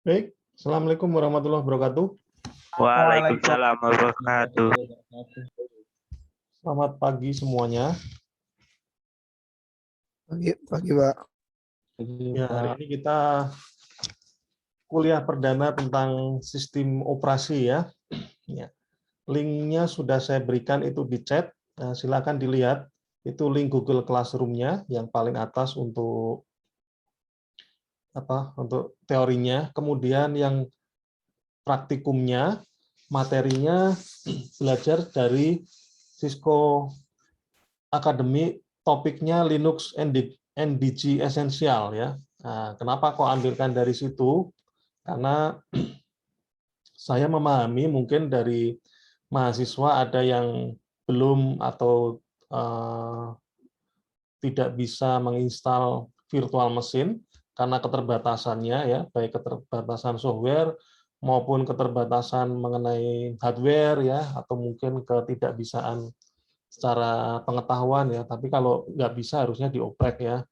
Baik, Assalamualaikum warahmatullahi wabarakatuh. Waalaikumsalam wabarakatuh. Selamat pagi semuanya. Pagi, Pak. Ya, hari ini kita kuliah perdana tentang sistem operasi ya. Ya. Linknya sudah saya berikan itu di chat. Nah, silakan dilihat. Itu link Google Classroom-nya yang paling atas untuk Untuk teorinya. Kemudian yang praktikumnya, materinya belajar dari Cisco Academy, topiknya Linux NDG Essential ya. Nah, kenapa kok ambilkan dari situ? Karena saya memahami mungkin dari mahasiswa ada yang belum atau tidak bisa menginstal virtual mesin karena keterbatasannya ya, baik keterbatasan software maupun keterbatasan mengenai hardware ya, atau mungkin ketidakbisaan secara pengetahuan ya. Tapi kalau nggak bisa harusnya dioprek ya.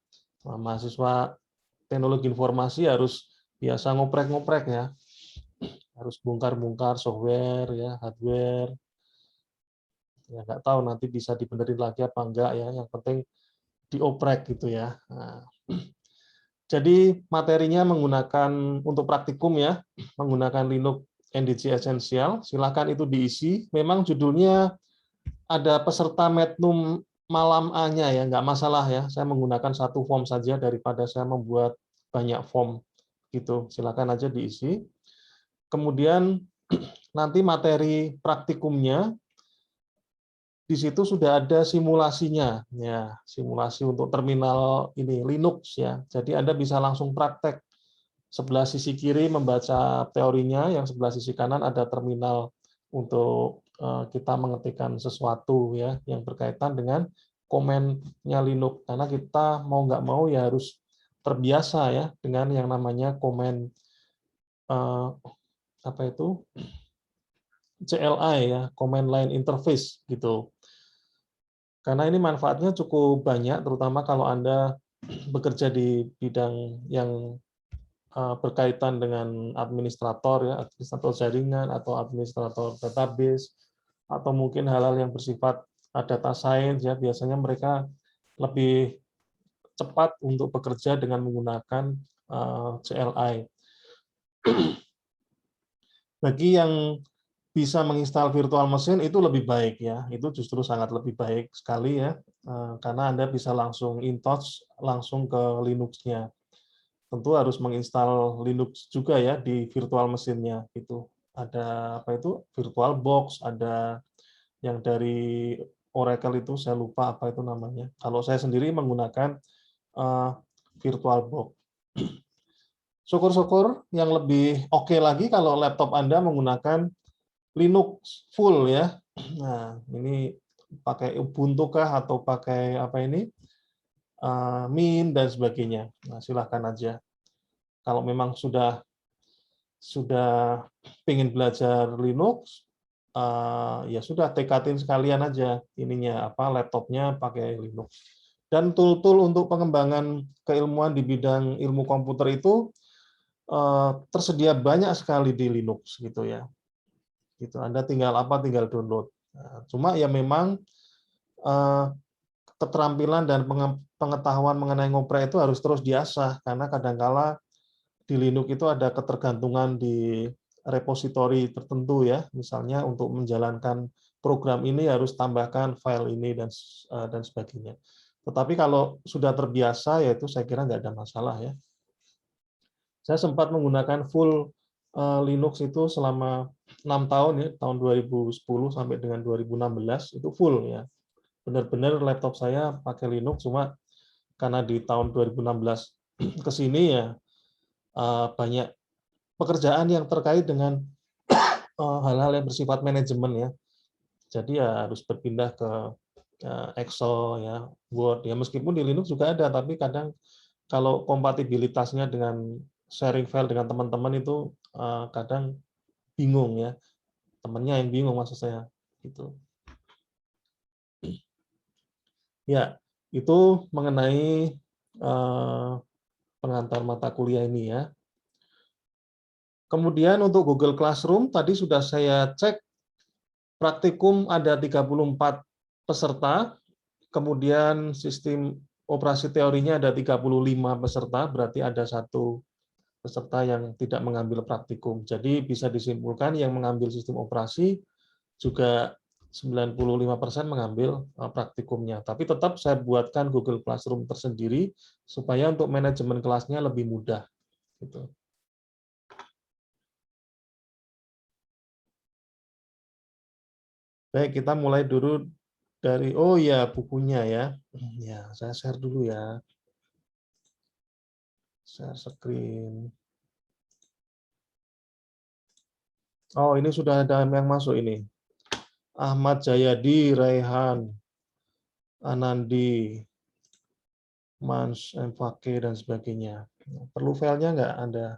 Nah, mahasiswa teknologi informasi harus biasa ngoprek-ngoprek ya, harus bongkar-bongkar software ya, hardware. Ya nggak tahu nanti bisa dibenerin lagi apa enggak ya. Yang penting dioprek gitu ya. Nah, jadi materinya menggunakan untuk praktikum ya, menggunakan Linux NDG Essential. Silakan itu diisi. Memang judulnya ada peserta Mednum malam A-nya ya, nggak masalah ya. Saya menggunakan satu form saja daripada saya membuat banyak form gitu. Silakan aja diisi. Kemudian nanti materi praktikumnya di situ sudah ada simulasinya ya, simulasi untuk terminal ini Linux ya. Jadi Anda bisa langsung praktek. Sebelah sisi kiri membaca teorinya, yang sebelah sisi kanan ada terminal untuk kita mengetikkan sesuatu ya yang berkaitan dengan komennya Linux. Karena kita mau nggak mau ya harus terbiasa ya dengan yang namanya komen CLI ya, Command Line Interface gitu. Karena ini manfaatnya cukup banyak, terutama kalau Anda bekerja di bidang yang berkaitan dengan administrator ya, administrator jaringan atau administrator database, atau mungkin hal-hal yang bersifat data science ya, biasanya mereka lebih cepat untuk bekerja dengan menggunakan CLI. Bagi yang bisa menginstal virtual machine itu lebih baik ya, itu justru sangat lebih baik sekali ya, karena Anda bisa langsung in-touch langsung ke Linux-nya. Tentu harus menginstal Linux juga ya di virtual mesinnya itu. Ada VirtualBox, ada yang dari Oracle itu saya lupa apa itu namanya. Kalau saya sendiri menggunakan VirtualBox. Syukur-syukur yang lebih oke lagi kalau laptop Anda menggunakan Linux full ya. Nah, ini pakai Ubuntu kah atau pakai apa ini? Mint dan sebagainya. Nah, silahkan aja. Kalau memang sudah ingin belajar Linux, ya sudah tekatin sekalian aja ininya laptopnya pakai Linux. Dan tool-tool untuk pengembangan keilmuan di bidang ilmu komputer itu tersedia banyak sekali di Linux gitu ya. Gitu. Anda tinggal download. Nah, cuma ya memang keterampilan dan pengetahuan mengenai ngoprek itu harus terus diasah karena kadangkala di Linux itu ada ketergantungan di repositori tertentu ya. Misalnya untuk menjalankan program ini harus tambahkan file ini dan sebagainya. Tetapi kalau sudah terbiasa ya itu saya kira nggak ada masalah ya. Saya sempat menggunakan full Linux itu selama 6 tahun ya, tahun 2010 sampai dengan 2016 itu full ya. Benar-benar laptop saya pakai Linux, cuma karena di tahun 2016 ke sini ya banyak pekerjaan yang terkait dengan hal-hal yang bersifat manajemen ya. Jadi ya harus berpindah ke Excel ya, Word ya, meskipun di Linux juga ada, tapi kadang kalau kompatibilitasnya dengan sharing file dengan teman-teman itu kadang bingung ya, temennya yang bingung maksud saya gitu. Ya, itu mengenai pengantar mata kuliah ini ya. Kemudian untuk Google Classroom, tadi sudah saya cek praktikum ada 34 peserta, kemudian sistem operasi teorinya ada 35 peserta, berarti ada satu peserta yang tidak mengambil praktikum. Jadi bisa disimpulkan yang mengambil sistem operasi juga 95% mengambil praktikumnya. Tapi tetap saya buatkan Google Classroom tersendiri supaya untuk manajemen kelasnya lebih mudah. Gitu. Baik, kita mulai dulu dari, oh ya, bukunya ya. Ya, saya share dulu ya. Share screen. Oh, ini sudah ada yang masuk ini. Ahmad Jayadi, Raihan, Anandi, Mans, Mfake, dan sebagainya. Perlu filenya nggak Anda?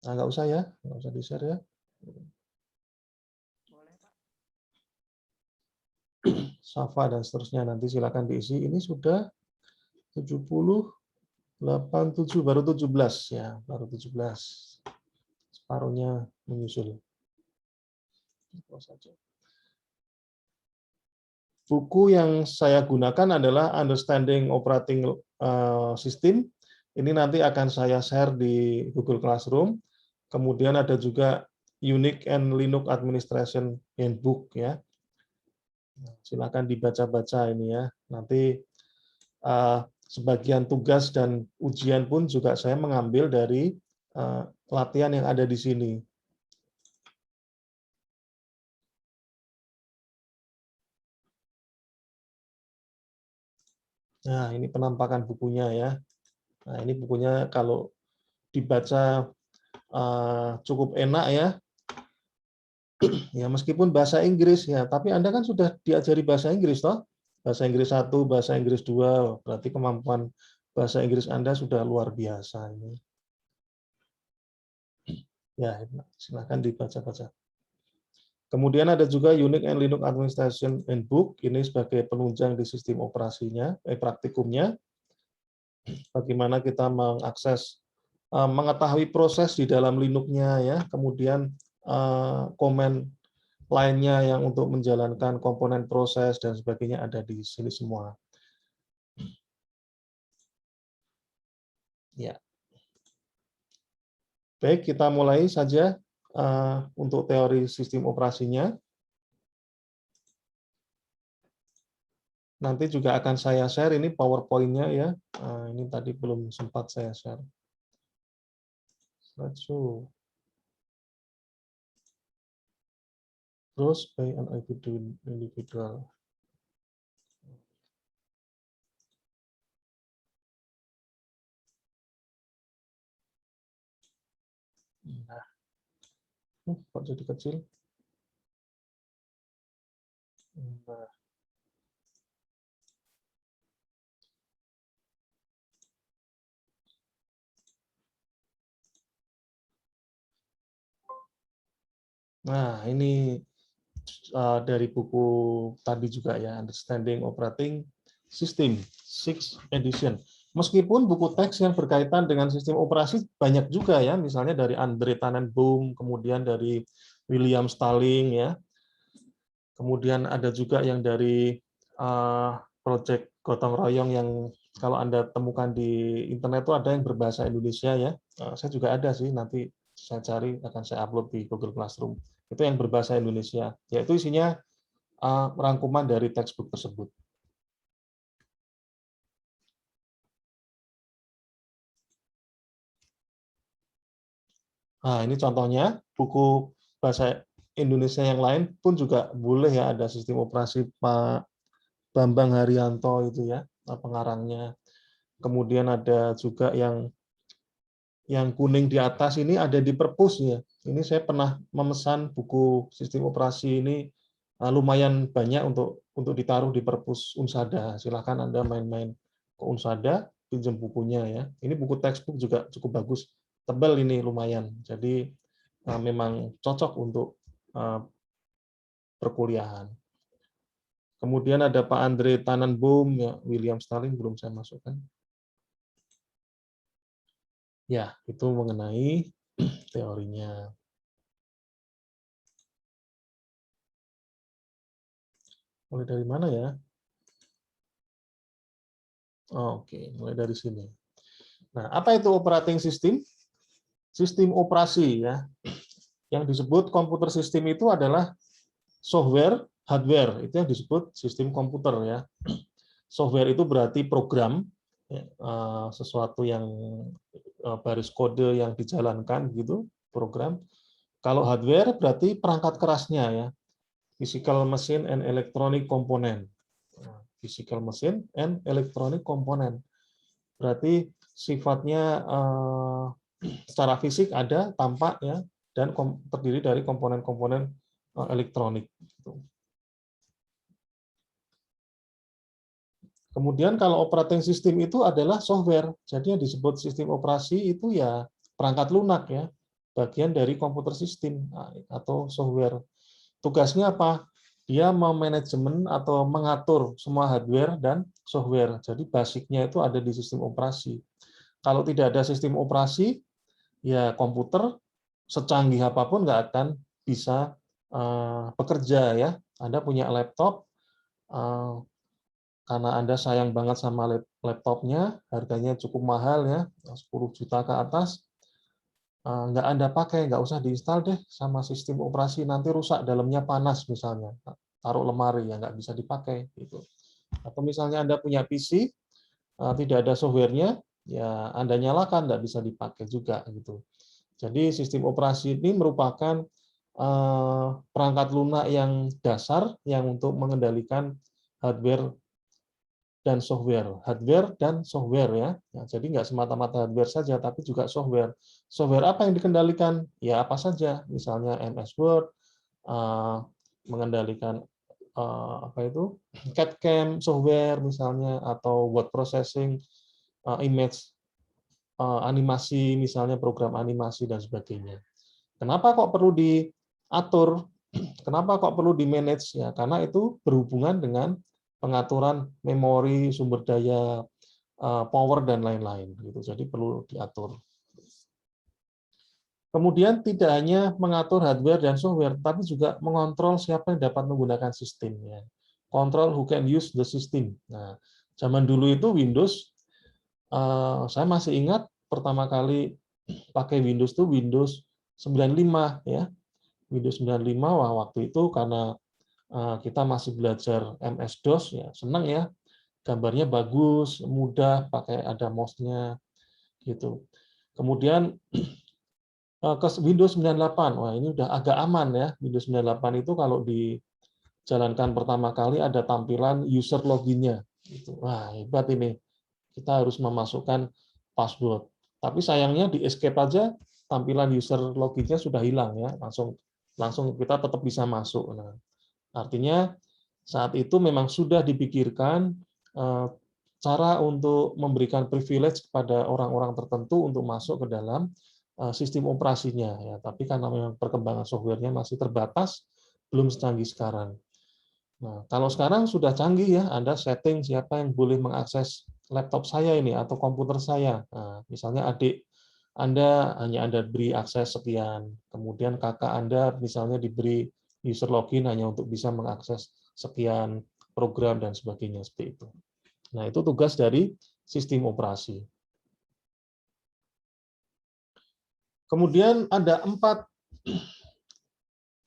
Nah, nggak usah ya, nggak usah di-share ya. Safa dan seterusnya nanti silakan diisi. Ini sudah 70, 87, baru 17 ya, baru 17. Separuhnya menyusul. Buku yang saya gunakan adalah Understanding Operating System. Ini nanti akan saya share di Google Classroom. Kemudian ada juga Unix and Linux Administration Handbook ya. Silakan dibaca-baca ini ya. Nanti sebagian tugas dan ujian pun juga saya mengambil dari latihan yang ada di sini. Nah, ini penampakan bukunya ya. Nah, ini bukunya kalau dibaca cukup enak ya. Ya, meskipun bahasa Inggris ya, tapi Anda kan sudah diajari bahasa Inggris toh? Bahasa Inggris 1, bahasa Inggris 2, berarti kemampuan bahasa Inggris Anda sudah luar biasa ini. Ya, silakan dibaca-baca. Kemudian ada juga Unix and Linux Administration Handbook, ini sebagai penunjang di sistem operasinya, praktikumnya. Bagaimana kita mengakses, mengetahui proses di dalam Linux-nya ya, kemudian komen lainnya yang untuk menjalankan komponen proses dan sebagainya ada di sini semua. Ya. Baik, kita mulai saja untuk teori sistem operasinya. Nanti juga akan saya share ini PowerPoint-nya ya. Ini tadi belum sempat saya share. Slideshow. Terus by an individual. Nah, kok jadi kecil? Nah. Nah, ini dari buku tadi juga ya, Understanding Operating System, 6th edition. Meskipun buku teks yang berkaitan dengan sistem operasi banyak juga ya, misalnya dari Andre Tannenbaum, kemudian dari William Stalling ya. Kemudian ada juga yang dari Project Gotong Royong yang kalau Anda temukan di internet itu ada yang berbahasa Indonesia ya. Saya juga ada sih, nanti saya cari akan saya upload di Google Classroom. Itu yang berbahasa Indonesia, yaitu isinya rangkuman dari textbook tersebut. Nah, ini contohnya buku bahasa Indonesia yang lain pun juga boleh ya, ada sistem operasi Pak Bambang Haryanto itu ya, pengarangnya. Kemudian ada juga yang kuning di atas ini ada di perpus ya. Ini saya pernah memesan buku sistem operasi ini lumayan banyak untuk ditaruh di perpus Unsada. Silahkan Anda main-main ke Unsada, pinjam bukunya ya. Ini buku textbook juga cukup bagus, tebal ini lumayan. Jadi memang cocok untuk perkuliahan. Kemudian ada Pak Andre Tannenbaum, ya, William Stalling belum saya masukkan. Ya, itu mengenai teorinya. Mulai dari mana ya? Oke, mulai dari sini. Nah, apa itu operating system? Sistem operasi ya. Yang disebut komputer sistem itu adalah software, hardware, itu yang disebut sistem komputer ya. Software itu berarti program, ya, sesuatu yang baris kode yang dijalankan gitu, program. Kalau hardware berarti perangkat kerasnya ya, physical machine and electronic component. Physical machine and electronic component. Berarti sifatnya secara fisik ada, tampak ya, dan terdiri dari komponen-komponen elektronik. Kemudian kalau operating system itu adalah software, jadi yang disebut sistem operasi itu ya perangkat lunak ya, bagian dari komputer sistem atau software. Tugasnya apa? Dia memanajemen atau mengatur semua hardware dan software. Jadi basicnya itu ada di sistem operasi. Kalau tidak ada sistem operasi, ya komputer secanggih apapun nggak akan bisa bekerja ya. Anda punya laptop, karena Anda sayang banget sama laptopnya, harganya cukup mahal ya, 10 juta ke atas, nggak Anda pakai, nggak usah diinstal deh sama sistem operasi, nanti rusak, dalamnya panas misalnya, taruh lemari ya nggak bisa dipakai gitu. Atau misalnya Anda punya PC, tidak ada softwarenya, ya Anda nyalakan, nggak bisa dipakai juga gitu. Jadi sistem operasi ini merupakan perangkat lunak yang dasar yang untuk mengendalikan hardware dan software, ya. Nah, jadi nggak semata-mata hardware saja, tapi juga software. Software apa yang dikendalikan? Ya apa saja, misalnya MS Word, mengendalikan apa itu, CAD/CAM software misalnya, atau word processing, image, animasi misalnya, program animasi dan sebagainya. Kenapa kok perlu diatur? Kenapa kok perlu di manage? Ya karena itu berhubungan dengan pengaturan memori, sumber daya, power dan lain-lain gitu. Jadi perlu diatur. Kemudian tidak hanya mengatur hardware dan software, tapi juga mengontrol siapa yang dapat menggunakan sistemnya. Control who can use the system. Nah, zaman dulu itu Windows, saya masih ingat pertama kali pakai Windows itu Windows 95 ya. Windows 95, wah waktu itu karena kita masih belajar MS-DOS, ya senang ya, gambarnya bagus, mudah, pakai ada mouse-nya, gitu. Kemudian ke Windows 98, wah ini udah agak aman ya, Windows 98 itu kalau dijalankan pertama kali ada tampilan user login-nya. Gitu. Wah hebat ini, kita harus memasukkan password. Tapi sayangnya di escape aja, tampilan user login-nya sudah hilang ya, langsung kita tetap bisa masuk. Nah, artinya saat itu memang sudah dipikirkan cara untuk memberikan privilege kepada orang-orang tertentu untuk masuk ke dalam sistem operasinya. Ya, tapi karena memang perkembangan softwarenya masih terbatas, belum secanggih sekarang. Nah, kalau sekarang sudah canggih ya, Anda setting siapa yang boleh mengakses laptop saya ini atau komputer saya. Nah, misalnya adik Anda hanya Anda beri akses sekian, kemudian kakak Anda misalnya diberi user login hanya untuk bisa mengakses sekian program dan sebagainya seperti itu. Nah, itu tugas dari sistem operasi. Kemudian ada 4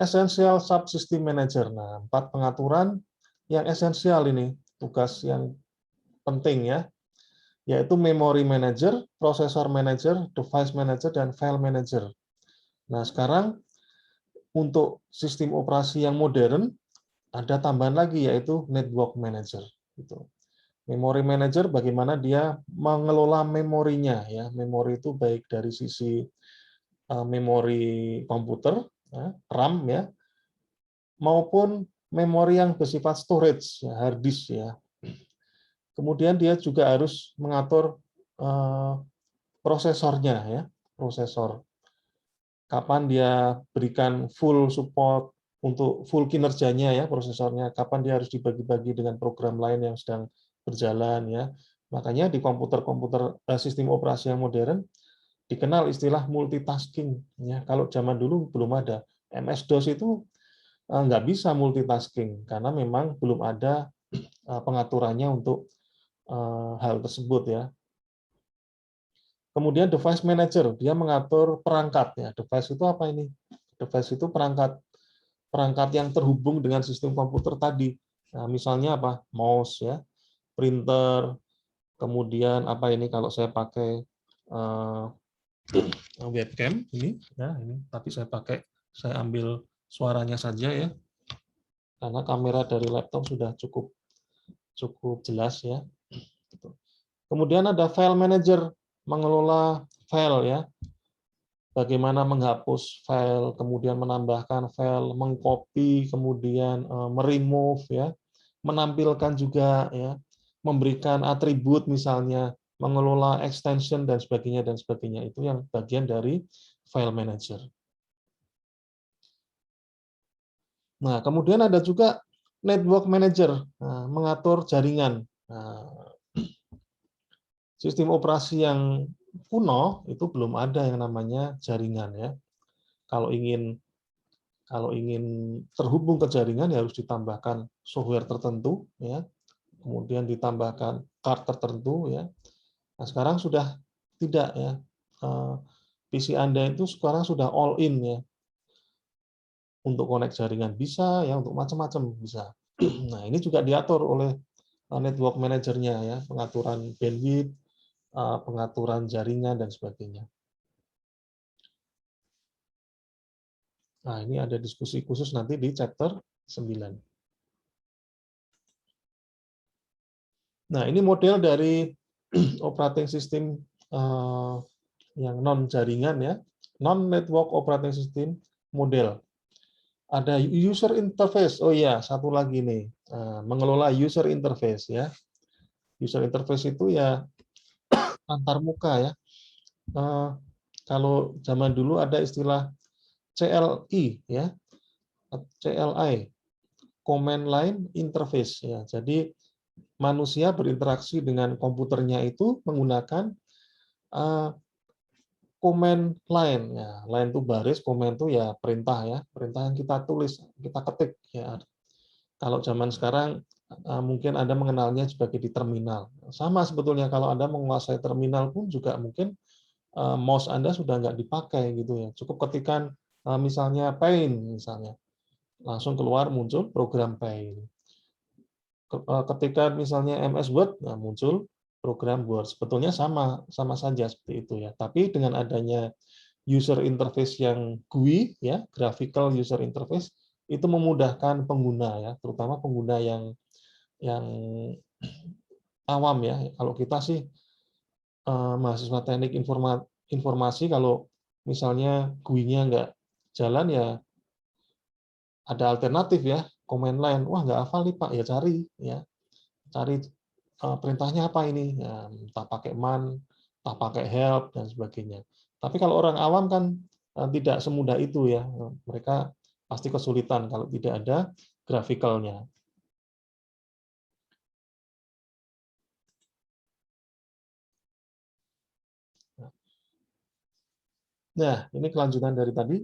essential subsystem manager. Nah, 4 pengaturan yang esensial ini, tugas yang penting ya, yaitu memory manager, processor manager, device manager, dan file manager. Nah, sekarang untuk sistem operasi yang modern, ada tambahan lagi yaitu network manager. Memory manager bagaimana dia mengelola memorinya ya. Memori itu baik dari sisi memori komputer, RAM ya, maupun memori yang bersifat storage, ya, hard disk ya. Kemudian dia juga harus mengatur prosesornya ya, prosesor. Kapan dia berikan full support untuk full kinerjanya ya prosesornya, kapan dia harus dibagi-bagi dengan program lain yang sedang berjalan ya. Makanya di komputer-komputer sistem operasi yang modern dikenal istilah multitasking. Ya, kalau zaman dulu belum ada. MS-DOS itu nggak bisa multitasking karena memang belum ada pengaturannya untuk hal tersebut ya. Kemudian device manager, dia mengatur perangkat ya. Device itu apa ini? Device itu perangkat yang terhubung dengan sistem komputer tadi. Nah, misalnya apa? Mouse ya, printer, kemudian apa ini kalau saya pakai webcam ini ya, ini tapi saya ambil suaranya saja ya. Karena kamera dari laptop sudah cukup jelas ya. Kemudian ada file manager, mengelola file ya. Bagaimana menghapus file, kemudian menambahkan file, mengcopy, kemudian meremove ya, menampilkan juga ya, memberikan atribut misalnya, mengelola extension dan sebagainya dan sebagainya. Itu yang bagian dari file manager. Nah, kemudian ada juga network manager, mengatur jaringan. Nah, sistem operasi yang kuno itu belum ada yang namanya jaringan ya. Kalau ingin terhubung ke jaringan ya harus ditambahkan software tertentu ya, kemudian ditambahkan card tertentu ya. Nah, sekarang sudah tidak ya. PC Anda itu sekarang sudah all in ya. Untuk connect jaringan bisa ya, untuk macam-macam bisa. Nah, ini juga diatur oleh network manajernya ya, pengaturan bandwidth, pengaturan jaringan dan sebagainya. Nah, ini ada diskusi khusus nanti di chapter 9. Nah, ini model dari operating system yang non jaringan ya, non network operating system model. Ada user interface. Oh iya, satu lagi nih, mengelola user interface ya. User interface itu ya antar muka ya. Kalau zaman dulu ada istilah CLI ya, CLI, command line interface ya. Jadi manusia berinteraksi dengan komputernya itu menggunakan command line ya. Line itu baris, command itu ya perintah ya, perintah yang kita tulis, kita ketik ya. Kalau zaman sekarang mungkin Anda mengenalnya sebagai di terminal. Sama sebetulnya kalau Anda menguasai terminal pun juga mungkin mouse Anda sudah nggak dipakai gitu ya. Cukup ketikkan misalnya paint misalnya, langsung keluar muncul program paint. Ketika misalnya MS Word, nah muncul program Word. Sebetulnya sama saja seperti itu ya. Tapi dengan adanya user interface yang GUI ya, graphical user interface, itu memudahkan pengguna ya, terutama pengguna yang awam ya. Kalau kita sih mahasiswa teknik informasi, kalau misalnya GUI-nya nggak jalan ya ada alternatif ya, command line. Wah, nggak hafal nih Pak, ya cari perintahnya apa ini, ya, entah pakai man, entah pakai help dan sebagainya. Tapi kalau orang awam kan tidak semudah itu ya, mereka pasti kesulitan kalau tidak ada grafikalnya. Nah, ini kelanjutan dari tadi.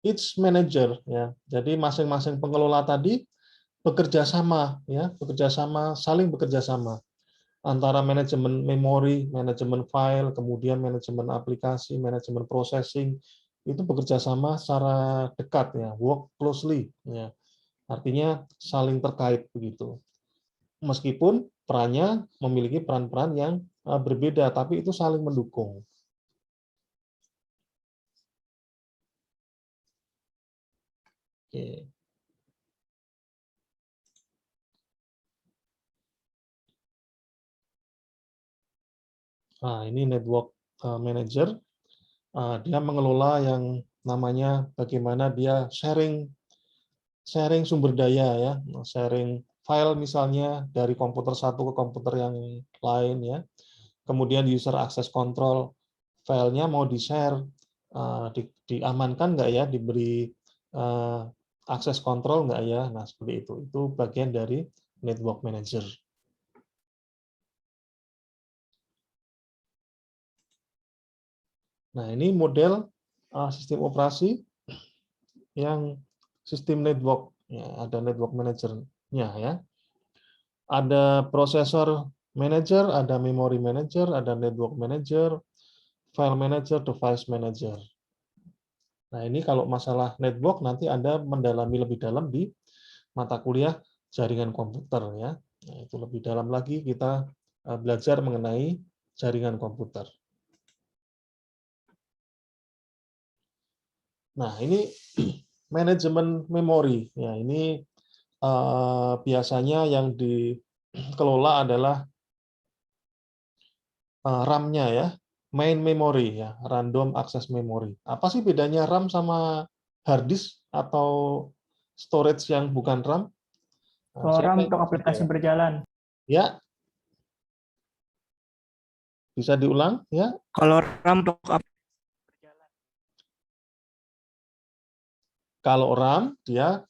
Each manager ya. Jadi masing-masing pengelola tadi bekerja sama ya, saling bekerja sama antara manajemen memori, manajemen file, kemudian manajemen aplikasi, manajemen processing itu bekerja sama secara dekat ya, work closely ya. Artinya saling terkait begitu. Meskipun perannya memiliki peran-peran yang berbeda, tapi itu saling mendukung. Oke. Nah, ini network manager. Dia mengelola yang namanya bagaimana dia sharing sumber daya ya, sharing file misalnya dari komputer satu ke komputer yang lain ya. Kemudian user access control, filenya mau di-share, diamankan nggak ya, diberi akses kontrol nggak ya. Nah, seperti itu. Itu bagian dari network manager. Nah, ini model sistem operasi yang sistem network. Ya, ada network manager-nya ya. Ada prosesor manager, ada memory manager, ada network manager, file manager, device manager. Nah, ini kalau masalah network nanti Anda mendalami lebih dalam di mata kuliah jaringan komputer ya. Nah, itu lebih dalam lagi kita belajar mengenai jaringan komputer. Nah, ini manajemen memori. Ya, ini biasanya yang dikelola adalah RAM-nya ya, main memory ya, random access memory. Apa sih bedanya RAM sama hard disk atau storage yang bukan RAM? Nah, Kalau siapa RAM yang untuk bisa aplikasi jawab? berjalan. Ya, bisa diulang ya. Kalau RAM untuk berjalan. Kalau RAM dia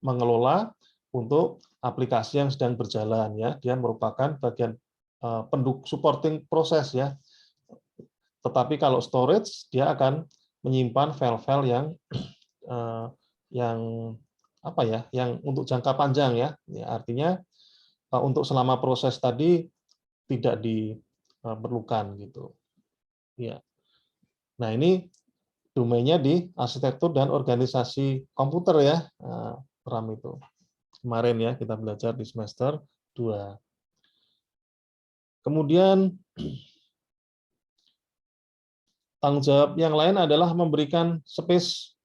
mengelola untuk aplikasi yang sedang berjalan ya, dia merupakan bagian supporting proses ya. Tetapi kalau storage dia akan menyimpan file-file yang apa ya, yang untuk jangka panjang ya. Artinya untuk selama proses tadi tidak diperlukan gitu. Ya. Nah, ini domainnya di arsitektur dan organisasi komputer ya, RAM itu. Kemarin ya kita belajar di semester 2. Kemudian tanggung jawab yang lain adalah memberikan space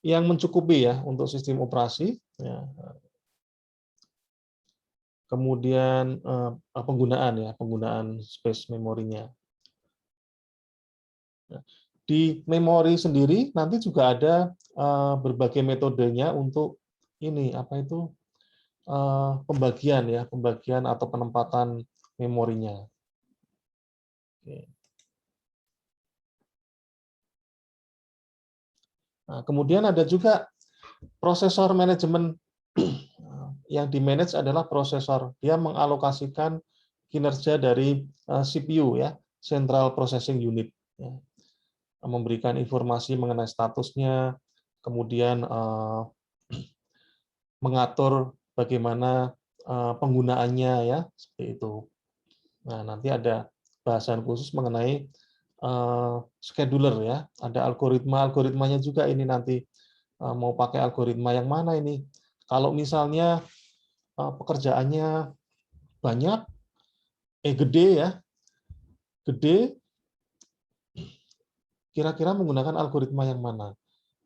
yang mencukupi ya untuk sistem operasi. Ya. Kemudian penggunaan space memorinya. Di memori sendiri nanti juga ada berbagai metodenya untuk ini pembagian atau penempatan memorinya. Oke. Nah, kemudian ada juga prosesor manajemen. Yang di-manage adalah prosesor. Dia mengalokasikan kinerja dari CPU ya, Central Processing Unit. Ya. Memberikan informasi mengenai statusnya, kemudian mengatur bagaimana penggunaannya ya, seperti itu. Nah, nanti ada bahasan khusus mengenai scheduler ya, ada algoritmanya juga ini nanti mau pakai algoritma yang mana ini. Kalau misalnya pekerjaannya banyak, gede ya, gede, kira-kira menggunakan algoritma yang mana.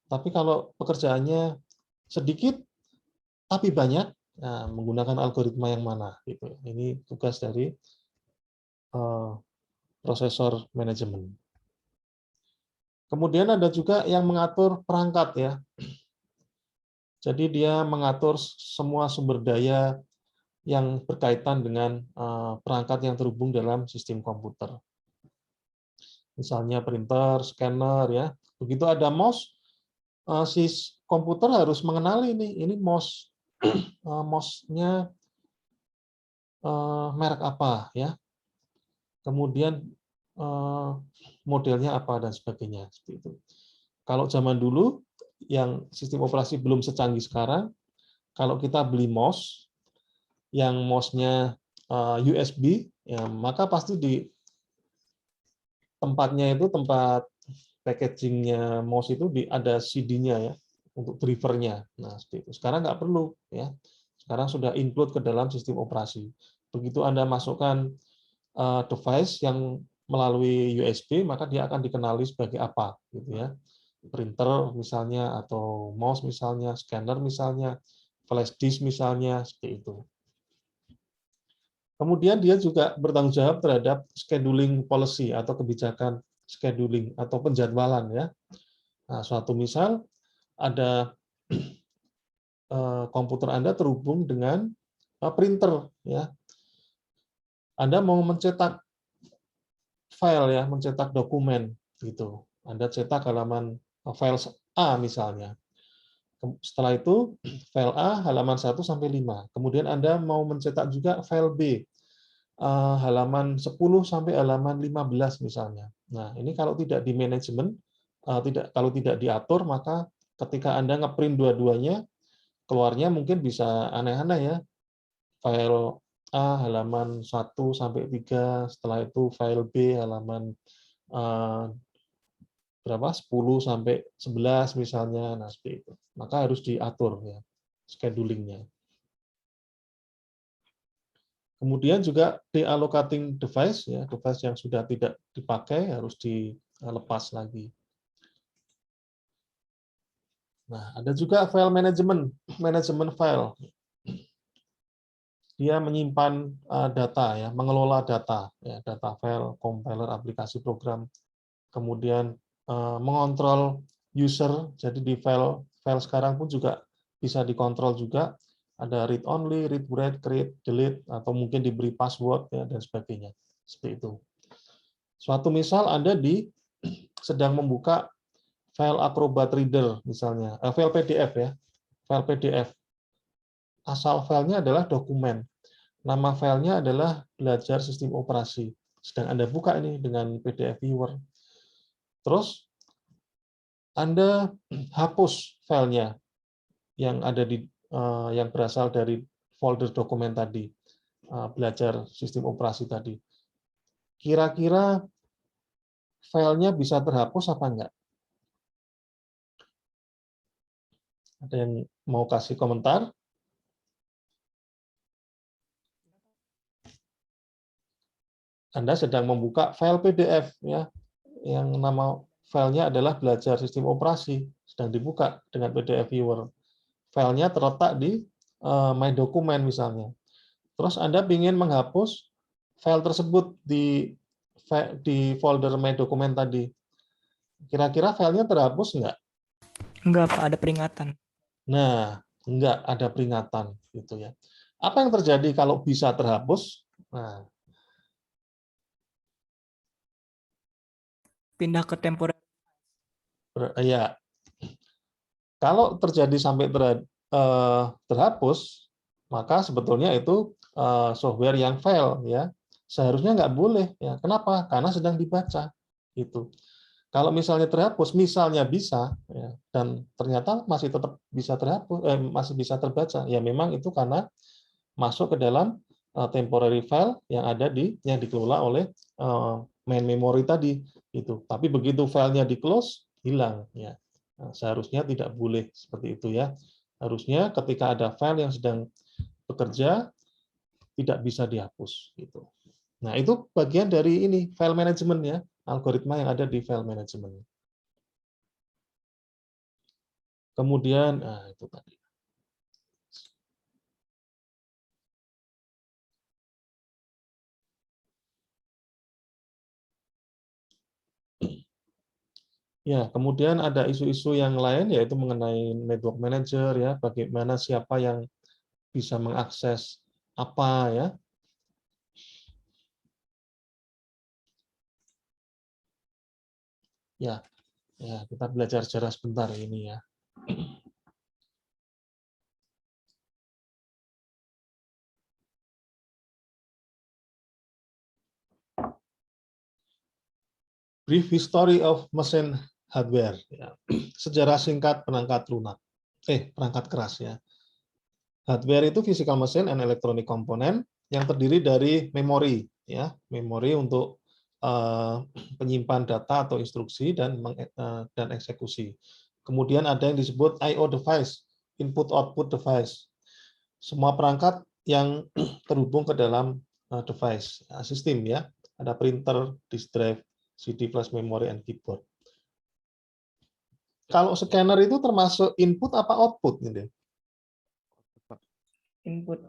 Tapi kalau pekerjaannya sedikit tapi banyak, nah, menggunakan algoritma yang mana. Gitu. Ini tugas dari prosesor manajemen. Kemudian ada juga yang mengatur perangkat ya. Jadi dia mengatur semua sumber daya yang berkaitan dengan perangkat yang terhubung dalam sistem komputer. Misalnya printer, scanner ya. Begitu ada mouse, si komputer harus mengenali ini mouse, mouse-nya merek apa ya. Kemudian modelnya apa dan sebagainya seperti itu. Kalau zaman dulu yang sistem operasi belum secanggih sekarang, kalau kita beli mouse yang mouse-nya USB, ya maka pasti di tempatnya itu tempat packaging-nya mouse itu ada CD-nya ya untuk drivernya. Nah, seperti itu. Sekarang nggak perlu ya. Sekarang sudah include ke dalam sistem operasi. Begitu Anda masukkan device yang melalui USB, maka dia akan dikenali sebagai apa gitu ya. Printer misalnya atau mouse misalnya, scanner misalnya, flash disk misalnya, seperti itu. Kemudian dia juga bertanggung jawab terhadap scheduling policy atau kebijakan scheduling atau penjadwalan ya. Nah, suatu misal ada komputer Anda terhubung dengan printer ya. Anda mau mencetak file ya, mencetak dokumen gitu. Anda cetak halaman file A misalnya. Setelah itu file A halaman 1 sampai 5. Kemudian Anda mau mencetak juga file B halaman 10 sampai halaman 15 misalnya. Nah, ini kalau tidak di manajemen, kalau tidak diatur, maka ketika Anda ngeprint dua-duanya, keluarnya mungkin bisa aneh-aneh ya. File A halaman 1 sampai 3, setelah itu file B halaman berapa 10 sampai 11 misalnya, nah seperti itu. Maka harus diatur ya schedulingnya. Kemudian juga deallocating device ya, device yang sudah tidak dipakai harus dilepas lagi. Nah, ada juga file manajemen file. Dia menyimpan data ya, mengelola data ya, data file, compiler, aplikasi program, kemudian mengontrol user. Jadi di file sekarang pun juga bisa dikontrol juga, ada read only, read write, create, delete, atau mungkin diberi password ya, dan sebagainya. Seperti itu. Suatu misal Anda sedang membuka file Acrobat Reader misalnya, file PDF ya, file PDF. Asal filenya adalah dokumen. Nama filenya adalah belajar sistem operasi. Sedang Anda buka ini dengan PDF Viewer. Terus Anda hapus filenya yang ada yang berasal dari folder dokumen tadi, belajar sistem operasi tadi. Kira-kira filenya bisa terhapus apa enggak? Ada yang mau kasih komentar? Anda sedang membuka file PDF ya, yang nama filenya adalah belajar sistem operasi, sedang dibuka dengan PDF Viewer. Filenya terletak di My Document misalnya. Terus Anda ingin menghapus file tersebut di folder My Document tadi. Kira-kira filenya terhapus enggak? Enggak, Pak, ada peringatan. Nah, enggak ada peringatan gitu ya. Apa yang terjadi kalau bisa terhapus? Nah, Pindah ke temporary. ya, kalau terjadi sampai terhapus, maka sebetulnya itu software yang fail ya. Seharusnya nggak boleh ya. Kenapa? Karena sedang dibaca itu. Kalau misalnya terhapus, misalnya bisa ya, dan ternyata masih tetap bisa terhapus, masih bisa terbaca, ya memang itu karena masuk ke dalam temporary file yang ada yang dikelola oleh main memory tadi itu. Tapi begitu filenya di close, hilang ya. Nah, seharusnya tidak boleh seperti itu ya. Harusnya ketika ada file yang sedang bekerja tidak bisa dihapus gitu. Nah, itu bagian dari ini file management ya, algoritma yang ada di file management. Kemudian itu tadi. Ya, kemudian ada isu-isu yang lain yaitu mengenai network manager ya, bagaimana siapa yang bisa mengakses apa ya. Ya, kita belajar sejarah sebentar ini ya. Brief History of Machine Hardware. Ya. Sejarah singkat perangkat lunak. Perangkat keras ya. Hardware itu physical machine and electronic component yang terdiri dari memori, ya, memori untuk penyimpan data atau instruksi dan eksekusi. Kemudian ada yang disebut I/O device, input/output device. Semua perangkat yang terhubung ke dalam device, sistem ya. Ada printer, disk drive, CD flash memory, and keyboard. Kalau scanner itu termasuk input apa output nih? Input.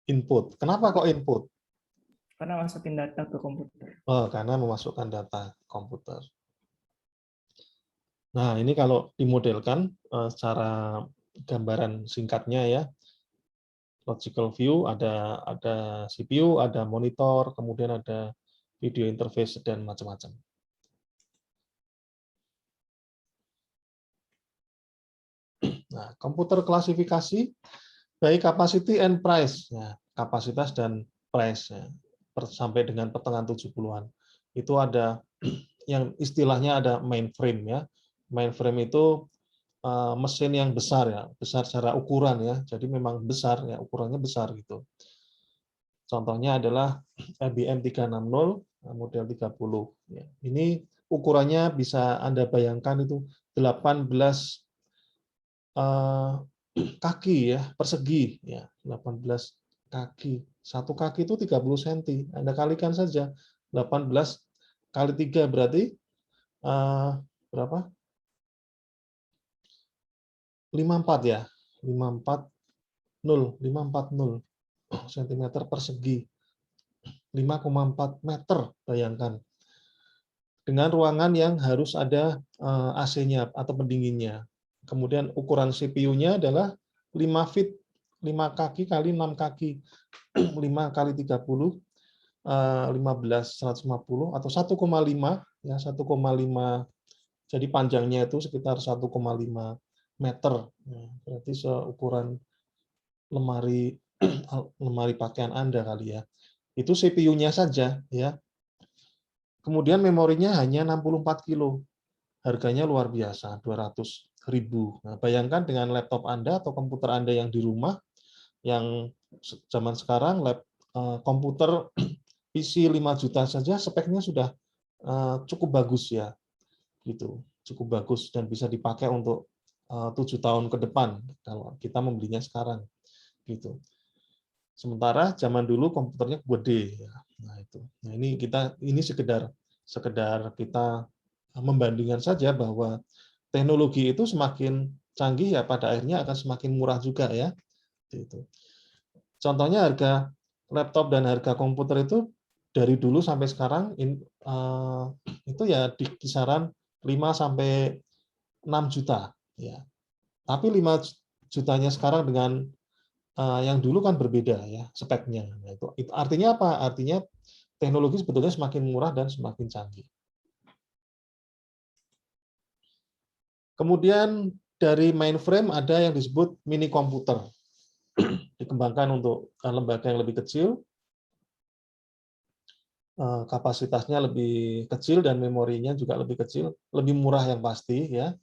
Input. Kenapa kok input? Karena masukin data ke komputer. Oh, karena memasukkan data komputer. Nah, ini kalau dimodelkan secara gambaran singkatnya ya, logical view ada CPU, ada monitor, kemudian ada video interface dan macam-macam. Nah, komputer klasifikasi baik capacity and price, ya, kapasitas dan price ya, sampai dengan pertengahan 70-an. Itu ada yang istilahnya ada mainframe ya. Mainframe itu mesin yang besar ya, besar secara ukuran ya. Jadi memang besar ya, ukurannya besar gitu. Contohnya adalah IBM 360 model 30 ya. Ini ukurannya bisa Anda bayangkan itu 18 kaki ya, persegi ya, 18 kaki. Satu kaki itu 30 cm. Anda kalikan saja 18 kali 3 berarti berapa? 54 ya. 540 cm persegi. 5,4 meter, bayangkan. Dengan ruangan yang harus ada AC-nya atau pendinginnya. Kemudian ukuran CPU-nya adalah 5 feet, 5 kaki kali 6 kaki. 5 kali 30, 15, 150, atau 1,5, ya 1,5. Jadi panjangnya itu sekitar 1,5 meter. Berarti seukuran lemari lemari pakaian Anda kali ya. Itu CPU-nya saja ya. Kemudian memorinya hanya 64 kilo. Harganya luar biasa, 200.000. Nah, bayangkan dengan laptop Anda atau komputer Anda yang di rumah, yang zaman sekarang komputer PC 5 juta saja speknya sudah cukup bagus ya. Gitu. Cukup bagus dan bisa dipakai untuk 7 tahun ke depan kalau kita membelinya sekarang. Gitu. Sementara zaman dulu komputernya gede ya. Nah itu. Nah ini sekedar kita membandingkan saja bahwa teknologi itu semakin canggih ya pada akhirnya akan semakin murah juga ya. Itu. Contohnya harga laptop dan harga komputer itu dari dulu sampai sekarang itu ya di kisaran 5 sampai 6 juta ya. Tapi 5 jutanya sekarang dengan yang dulu kan berbeda ya speknya. Nah, itu artinya apa? Artinya teknologi sebetulnya semakin murah dan semakin canggih. Kemudian dari mainframe ada yang disebut mini komputer. Dikembangkan untuk lembaga yang lebih kecil, kapasitasnya lebih kecil dan memorinya juga lebih kecil, lebih murah yang pasti ya.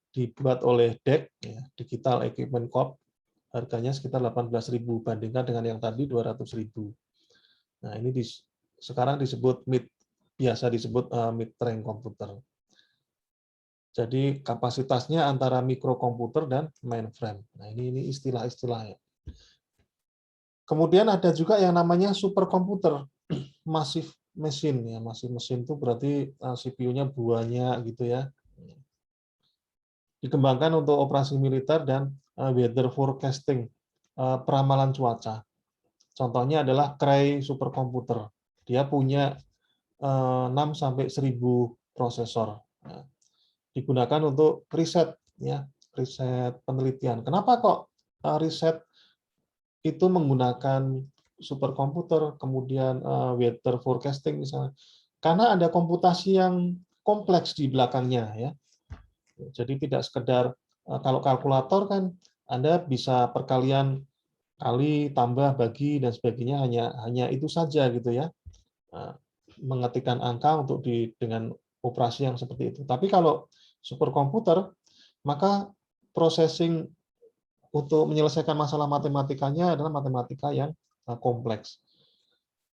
Dibuat oleh DEC, ya, Digital Equipment Corp. Harganya sekitar 18.000 bandingkan dengan yang tadi 200.000. Nah, ini sekarang disebut biasa disebut mid-range komputer. Jadi kapasitasnya antara mikrokomputer dan mainframe. Nah, ini istilah-istilahnya. Kemudian ada juga yang namanya superkomputer, massive machine ya. Massive machine itu berarti CPU-nya banyak gitu ya. Dikembangkan untuk operasi militer dan weather forecasting, peramalan cuaca. Contohnya adalah Cray superkomputer. Dia punya 6 sampai 1.000 prosesor. Nah, digunakan untuk riset ya, riset penelitian. Kenapa kok riset itu menggunakan superkomputer, kemudian weather forecasting misalnya? Karena ada komputasi yang kompleks di belakangnya ya. Jadi tidak sekedar kalau kalkulator kan Anda bisa perkalian kali, tambah, bagi dan sebagainya hanya itu saja gitu ya. Mengetikkan angka untuk dengan operasi yang seperti itu. Tapi kalau superkomputer, maka processing untuk menyelesaikan masalah matematikanya adalah matematika yang kompleks.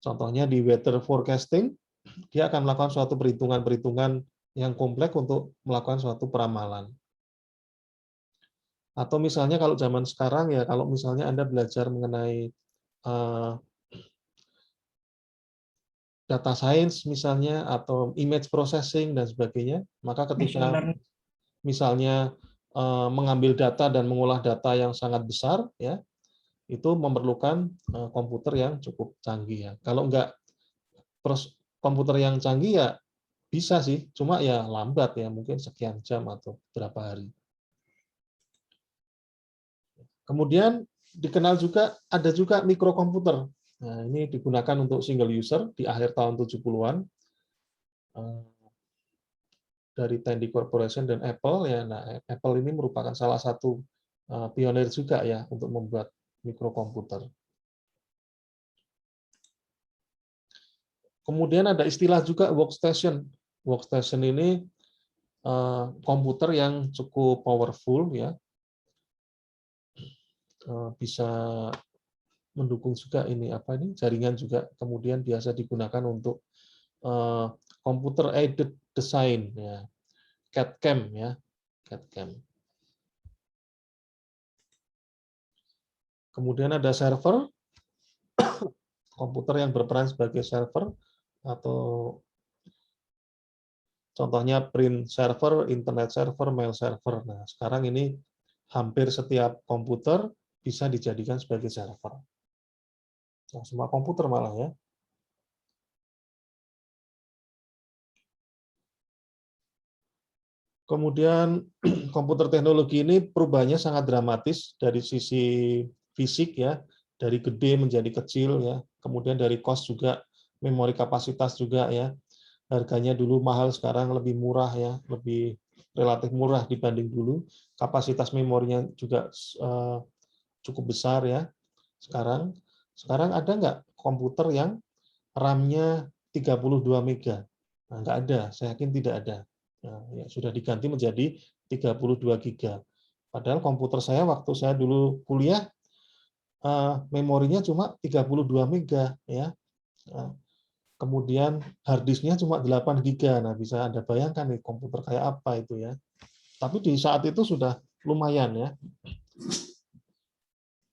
Contohnya di weather forecasting, dia akan melakukan suatu perhitungan-perhitungan yang kompleks untuk melakukan suatu peramalan. Atau misalnya kalau zaman sekarang ya, kalau misalnya Anda belajar mengenai data science misalnya, atau image processing dan sebagainya, maka ketika misalnya mengambil data dan mengolah data yang sangat besar, ya itu memerlukan komputer yang cukup canggih ya. Kalau enggak komputer yang canggih ya bisa sih, cuma ya lambat ya, mungkin sekian jam atau berapa hari. Kemudian dikenal juga, ada juga mikrokomputer. Nah, ini digunakan untuk single user di akhir tahun 70-an dari Tandy Corporation dan Apple ya. Nah, Apple ini merupakan salah satu pionir juga ya untuk membuat mikrokomputer. Kemudian ada istilah juga workstation. workstation ini komputer yang cukup powerful ya, bisa mendukung juga ini jaringan juga, kemudian biasa digunakan untuk computer aided design ya, CAD/CAM ya, CAD/CAM. Kemudian ada server, komputer yang berperan sebagai server atau contohnya print server, internet server, mail server. Nah, sekarang ini hampir setiap komputer bisa dijadikan sebagai server. Nah, semua komputer malah ya. Kemudian komputer teknologi ini perubahannya sangat dramatis dari sisi fisik ya, dari gede menjadi kecil ya. Kemudian dari cost juga, memori kapasitas juga ya. Harganya dulu mahal, sekarang lebih murah ya, lebih relatif murah dibanding dulu. Kapasitas memorinya juga cukup besar ya. Sekarang ada nggak komputer yang RAM-nya 32 mega? Nah, nggak ada, saya yakin tidak ada. Nah, ya, sudah diganti menjadi 32 giga. Padahal komputer saya waktu saya dulu kuliah memorinya cuma 32 mega ya. Nah, kemudian hard disk-nya cuma 8 giga. Nah, bisa Anda bayangkan nih komputer kayak apa itu ya. Tapi di saat itu sudah lumayan ya.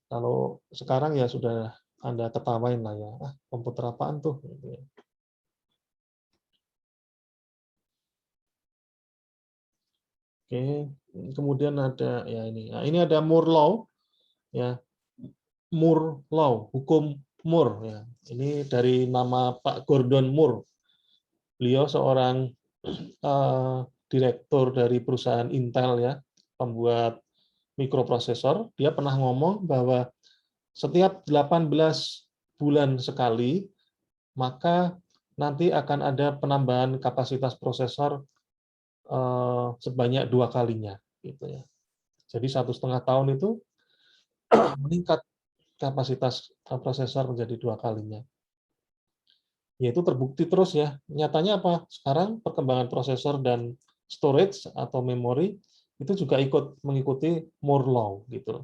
Kalau sekarang ya sudah Anda ketawain lah ya. Komputer apaan tuh? Oke, kemudian ada ya ini. Nah, ini ada Moore Law ya. Moore Law, hukum Moore ya. Ini dari nama Pak Gordon Moore. Beliau seorang direktur dari perusahaan Intel ya, pembuat mikroprosesor. Dia pernah ngomong bahwa setiap 18 bulan sekali maka nanti akan ada penambahan kapasitas prosesor sebanyak 2 kalinya gitu ya. Jadi 1,5 tahun itu meningkat kapasitas prosesor menjadi 2 kalinya. Ya itu terbukti terus ya. Nyatanya apa? Sekarang perkembangan prosesor dan storage atau memori itu juga ikut mengikuti Moore Law gitu.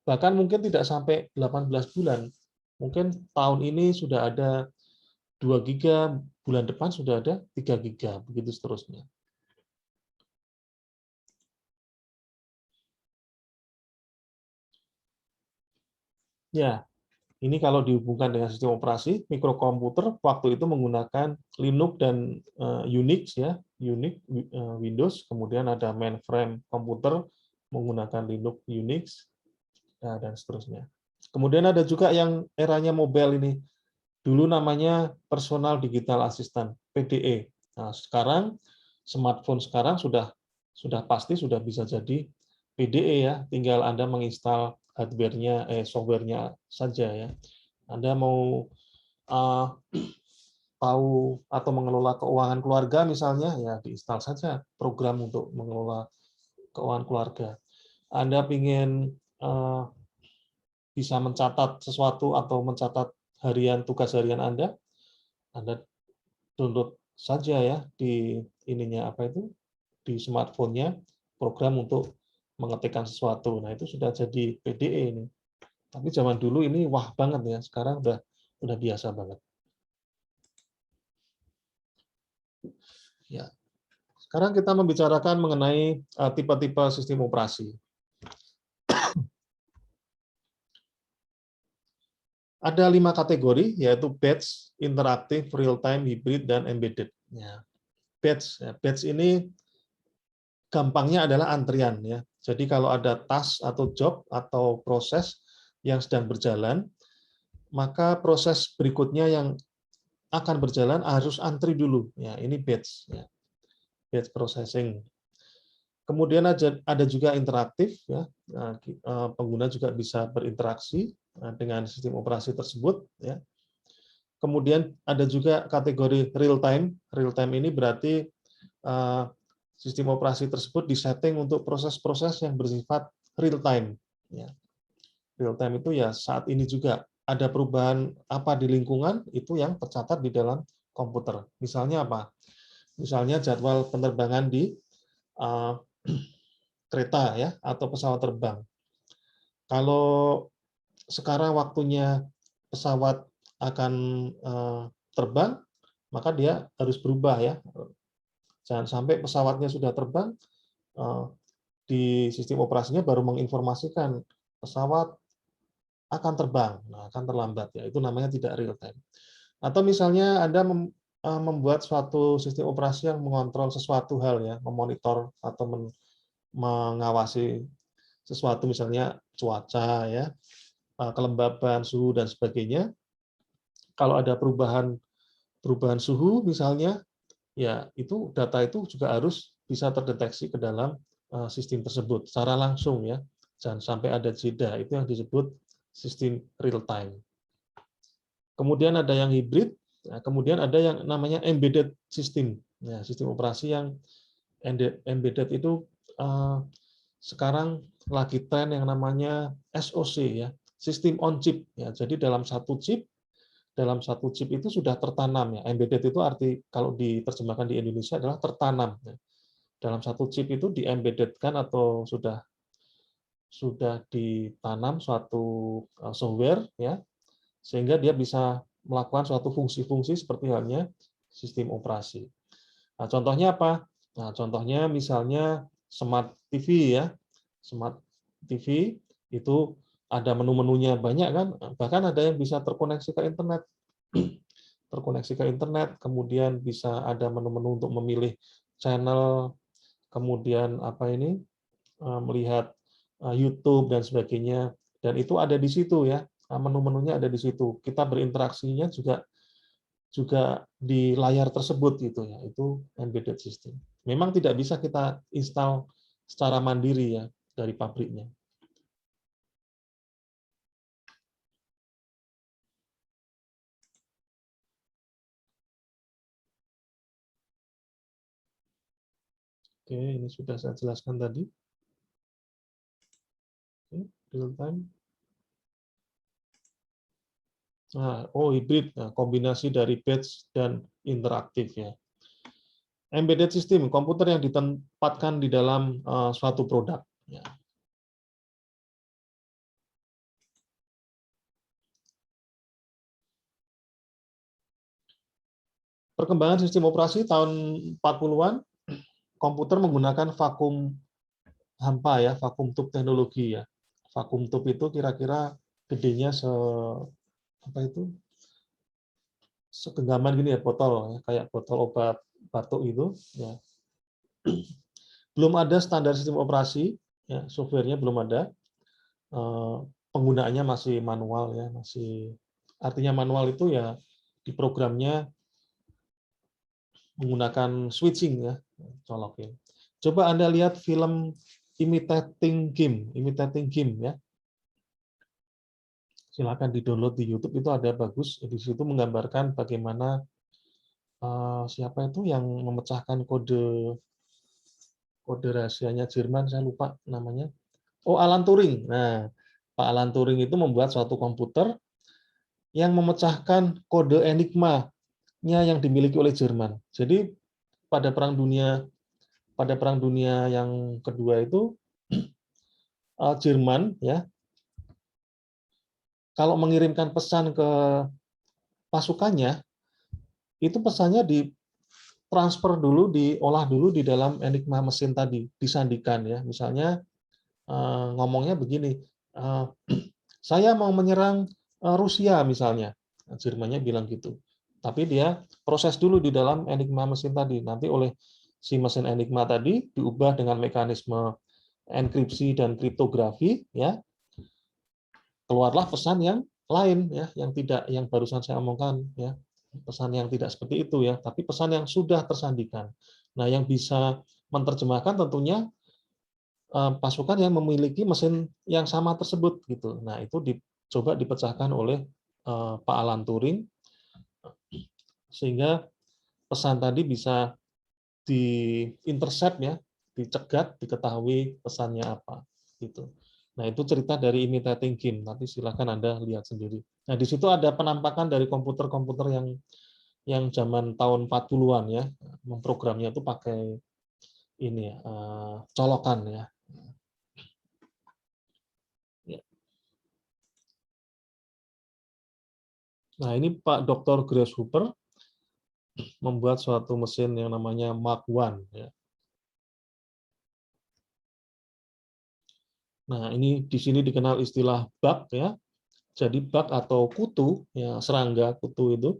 Bahkan mungkin tidak sampai 18 bulan. Mungkin tahun ini sudah ada 2 giga, bulan depan sudah ada 3 giga, begitu seterusnya. Ya, ini kalau dihubungkan dengan sistem operasi, mikrokomputer waktu itu menggunakan Linux dan Unix ya, Unix, Windows, kemudian ada mainframe komputer menggunakan Linux, Unix, dan seterusnya. Kemudian ada juga yang eranya mobile ini, dulu namanya Personal Digital Assistant (PDA). Nah, sekarang smartphone sekarang sudah pasti sudah bisa jadi PDA ya, tinggal Anda menginstal hardware-nya, software-nya saja ya. Anda mau tahu atau mengelola keuangan keluarga misalnya, ya diinstal saja program untuk mengelola keuangan keluarga. Anda ingin bisa mencatat sesuatu atau mencatat tugas harian Anda download saja ya di ininya di smartphone-nya program untuk mengetikkan sesuatu. Nah, itu sudah jadi PDE ini. Tapi zaman dulu ini wah banget ya, sekarang udah biasa banget. Ya. Sekarang kita membicarakan mengenai tipe-tipe sistem operasi. Ada 5 kategori, yaitu batch, interaktif, real-time, hybrid, dan embedded. Ya. Batch ini gampangnya adalah antrian ya. Jadi kalau ada task atau job atau proses yang sedang berjalan, maka proses berikutnya yang akan berjalan harus antri dulu. Ya, ini batch ya. Batch processing. Kemudian ada juga interaktif ya. Pengguna juga bisa berinteraksi dengan sistem operasi tersebut ya. Kemudian ada juga kategori real time. Real time ini berarti sistem operasi tersebut disetting untuk proses-proses yang bersifat real time. Ya. Real time itu ya saat ini juga ada perubahan apa di lingkungan itu yang tercatat di dalam komputer. Misalnya apa? Misalnya jadwal penerbangan di kereta ya atau pesawat terbang. Kalau sekarang waktunya pesawat akan terbang, maka dia harus berubah ya. Jangan sampai pesawatnya sudah terbang, di sistem operasinya baru menginformasikan pesawat akan terbang, nah, akan terlambat ya. Itu namanya tidak real time. Atau misalnya Anda membuat suatu sistem operasi yang mengontrol sesuatu hal ya, memonitor atau mengawasi sesuatu misalnya cuaca ya, kelembaban, suhu dan sebagainya. Kalau ada perubahan suhu misalnya, ya itu data itu juga harus bisa terdeteksi ke dalam sistem tersebut secara langsung ya. Jangan sampai ada jeda, itu yang disebut sistem real time. Kemudian ada yang hibrid, kemudian ada yang namanya embedded system. Nah, sistem operasi yang embedded itu sekarang lagi tren yang namanya SoC ya, sistem on chip ya. Jadi dalam satu chip itu sudah tertanam ya. Embedded itu arti kalau diterjemahkan di Indonesia adalah tertanam. Ya. Dalam satu chip itu di-embeddedkan atau sudah ditanam suatu software ya, sehingga dia bisa melakukan suatu fungsi-fungsi seperti halnya sistem operasi. Nah, contohnya apa? Nah, contohnya misalnya smart TV ya. Smart TV itu ada menu-menunya banyak kan, bahkan ada yang bisa terkoneksi ke internet. Terkoneksi ke internet, kemudian bisa ada menu-menu untuk memilih channel, kemudian apa ini melihat YouTube dan sebagainya, dan itu ada di situ ya, menu-menunya ada di situ. Kita berinteraksinya juga di layar tersebut gitu ya, itu embedded system. Memang tidak bisa kita install secara mandiri ya dari pabriknya. Oke, ini sudah saya jelaskan tadi. Oke, real time. Nah, hybrid, nah, kombinasi dari batch dan interaktif ya. Embedded system, komputer yang ditempatkan di dalam suatu produk. Ya. Perkembangan sistem operasi tahun 40-an, komputer menggunakan vakum hampa ya, vakum tube teknologi ya. Vakum tube itu kira-kira gedenya apa itu? Segenggaman gini ya, botol ya, kayak botol obat batuk itu ya. Belum ada standar sistem operasi, ya, softwarenya belum ada. Penggunaannya masih manual ya, artinya manual itu ya di programnya menggunakan switching ya, colokin. Coba Anda lihat film Imitating Game ya. Silakan di-download di YouTube, itu ada bagus. Di situ menggambarkan bagaimana siapa itu yang memecahkan kode rahasianya Jerman, saya lupa namanya. Oh, Alan Turing. Nah, Pak Alan Turing itu membuat suatu komputer yang memecahkan kode enigma-nya yang dimiliki oleh Jerman. Jadi pada Perang Dunia yang kedua itu Jerman ya, kalau mengirimkan pesan ke pasukannya, itu pesannya ditransfer dulu, diolah dulu di dalam enigma mesin tadi, disandikan ya. Misalnya ngomongnya begini, saya mau menyerang Rusia misalnya, Jermannya bilang gitu. Tapi dia proses dulu di dalam enigma mesin tadi, nanti oleh si mesin enigma tadi diubah dengan mekanisme enkripsi dan kriptografi, ya keluarlah pesan yang lain ya, yang barusan saya omongkan ya, pesan yang tidak seperti itu ya, tapi pesan yang sudah tersandikan. Nah, yang bisa menerjemahkan tentunya pasukan yang memiliki mesin yang sama tersebut gitu. Nah, itu coba dipecahkan oleh Pak Alan Turing sehingga pesan tadi bisa di-intercept ya, dicegat, diketahui pesannya apa gitu. Nah, itu cerita dari Imitating Game. Nanti silakan Anda lihat sendiri. Nah, di situ ada penampakan dari komputer-komputer yang yang zaman tahun 40-an ya, memprogramnya itu pakai ini ya, colokan ya. Nah, ini Pak Dr. Grace Hopper membuat suatu mesin yang namanya Mark I ya. Nah, ini di sini dikenal istilah bug ya. Jadi bug atau kutu ya, serangga kutu itu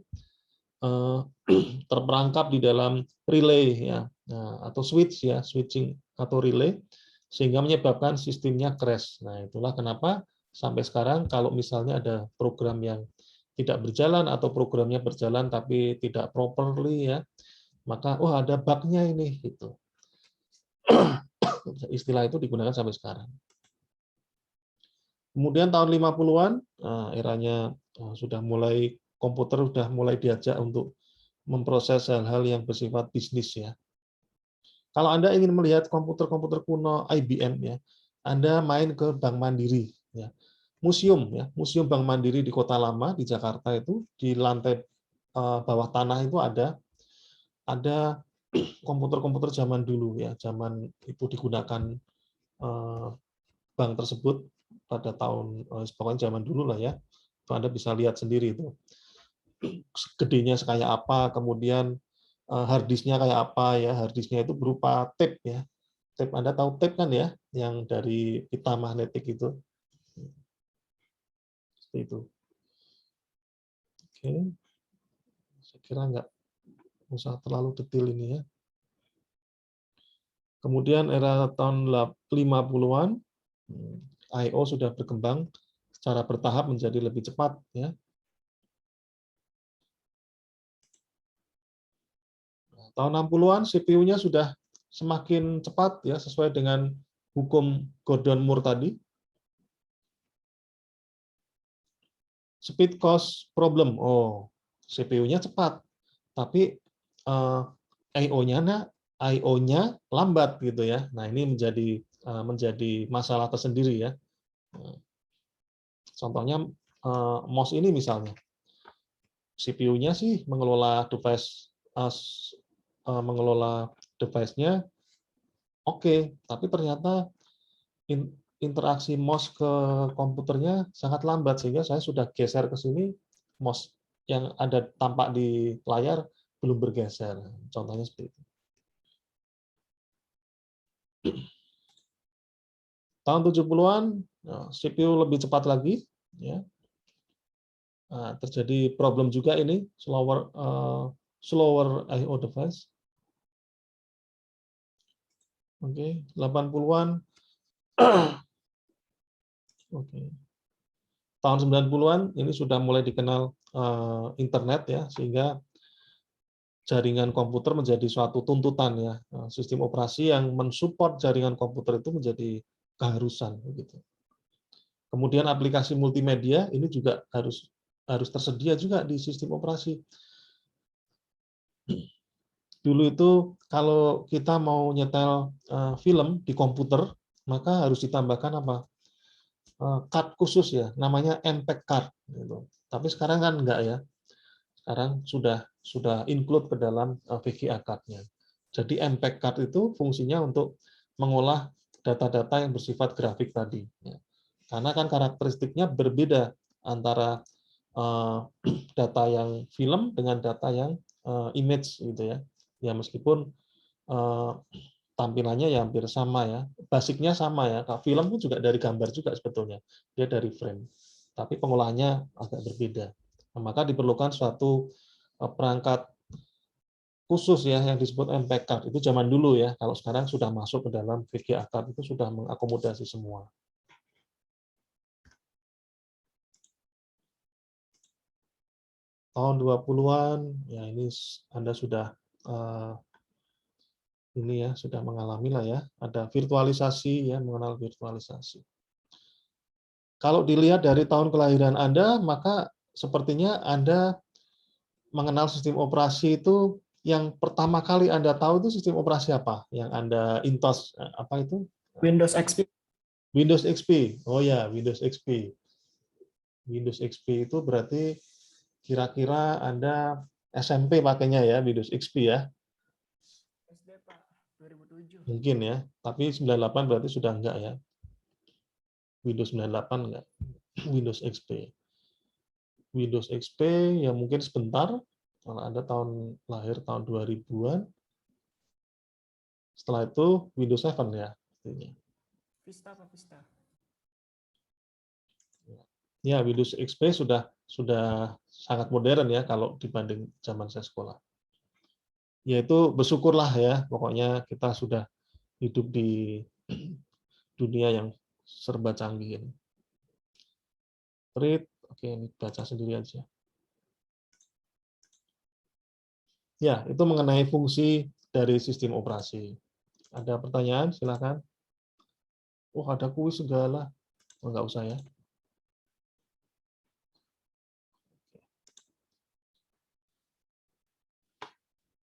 terperangkap di dalam relay ya, atau switch ya, switching atau relay, sehingga menyebabkan sistemnya crash. Nah, itulah kenapa sampai sekarang kalau misalnya ada program yang tidak berjalan atau programnya berjalan tapi tidak properly ya, maka ada bug-nya ini gitu. Istilah itu digunakan sampai sekarang. Kemudian tahun 50-an, eranya komputer sudah mulai diajak untuk memproses hal-hal yang bersifat bisnis ya. Kalau Anda ingin melihat komputer-komputer kuno IBM ya, Anda main ke Bank Mandiri ya. Museum ya, Museum Bank Mandiri di Kota Lama di Jakarta itu di lantai bawah tanah itu ada komputer-komputer zaman dulu ya, zaman itu digunakan bank tersebut pada tahun pokoknya zaman dulu lah ya. Itu Anda bisa lihat sendiri itu. Gedenya kayak apa, kemudian harddisknya kayak apa ya, harddisknya itu berupa tape ya. Tape, Anda tahu tape kan ya, yang dari pita magnetik itu. Seperti itu. Oke. Saya kira nggak usah terlalu detail ini ya. Kemudian era tahun 50-an, I/O sudah berkembang secara bertahap menjadi lebih cepat ya. Tahun 60-an CPU-nya sudah semakin cepat ya, sesuai dengan hukum Gordon Moore tadi. Speed cost problem. CPU-nya cepat, tapi I/O-nya lambat gitu ya. Nah, ini menjadi masalah tersendiri ya. Contohnya MOS ini misalnya. CPU-nya sih mengelola device-nya oke, tapi ternyata interaksi MOS ke komputernya sangat lambat, sehingga saya sudah geser ke sini, MOS yang ada tampak di layar belum bergeser. Contohnya seperti itu. Tahun 70-an, CPU lebih cepat lagi. Ya. Nah, terjadi problem juga ini, slower I/O device. Oke, 80-an. Oke. Tahun 90-an ini sudah mulai dikenal internet ya, sehingga jaringan komputer menjadi suatu tuntutan ya. Sistem operasi yang mensupport jaringan komputer itu menjadi keharusan begitu. Kemudian aplikasi multimedia ini juga harus tersedia juga di sistem operasi. Dulu itu kalau kita mau nyetel film di komputer, maka harus ditambahkan apa? Card khusus ya, namanya MPEG card. Gitu. Tapi sekarang kan enggak ya. Sekarang sudah include ke dalam VGA card-nya. Jadi MPEG card itu fungsinya untuk mengolah data-data yang bersifat grafik tadi. Ya. Karena kan karakteristiknya berbeda antara data yang film dengan data yang image gitu ya. Ya meskipun tampilannya ya hampir sama ya, basicnya sama ya. Film pun juga dari gambar juga sebetulnya, dia dari frame. Tapi pengolahannya agak berbeda. Nah, maka diperlukan suatu perangkat khusus ya yang disebut MPEG card. Itu zaman dulu ya. Kalau sekarang sudah masuk ke dalam VGA card, itu sudah mengakomodasi semua. Tahun 20-an, ya ini Anda sudah sudah mengalami lah ya, ada virtualisasi ya, mengenal virtualisasi. Kalau dilihat dari tahun kelahiran Anda, maka sepertinya Anda mengenal sistem operasi itu yang pertama kali Anda tahu itu sistem operasi apa? Yang Anda intos apa itu? Windows XP. Windows XP. Oh ya, Windows XP. Windows XP itu berarti kira-kira Anda SMP pakainya ya, Windows XP ya. SD Pak, 2007. Mungkin ya, tapi 98 berarti sudah enggak ya. Windows 98 enggak. Windows XP. Windows XP ya mungkin sebentar, kalau Anda lahir tahun 2000-an. Setelah itu Windows 7 ya. Vista Pak, Vista. Ya, Windows XP sudah sangat modern ya kalau dibanding zaman saya sekolah. Yaitu bersyukurlah ya, pokoknya kita sudah hidup di dunia yang serba canggih ini. Oke, ini baca sendiri aja. Ya, itu mengenai fungsi dari sistem operasi. Ada pertanyaan? Silakan. Oh, ada kuis segala. Oh, nggak usah ya.